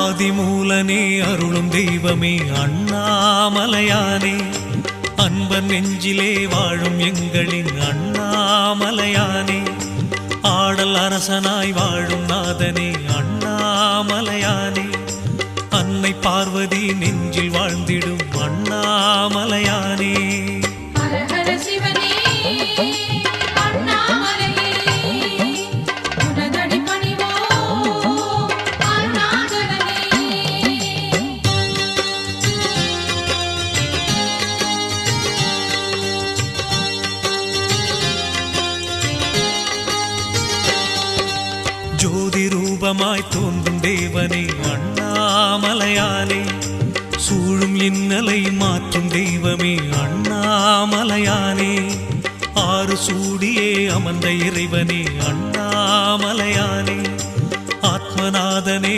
ஆதிமூலனே அருளும் தெய்வமே அண்ணாமலையானே, அன்பர் நெஞ்சிலே வாழும் எங்களின் அண்ணாமலையானே, ஆடல் அரசனாய் வாழும் நாதனே அண்ணாமலையானே, அன்னை பார்வதி நெஞ்சில் வாழ்ந்திடும் அண்ணாமலையானே. ஜோதி ரூபமாய் தோன்றும் தேவனே அண்ணாமலையானே, சூழும் இன்னலை மாற்றும் தெய்வமே அண்ணாமலையானே, ஆறு சூடியே அமர்ந்த இறைவனே அண்ணாமலையானே, ஆத்மநாதனே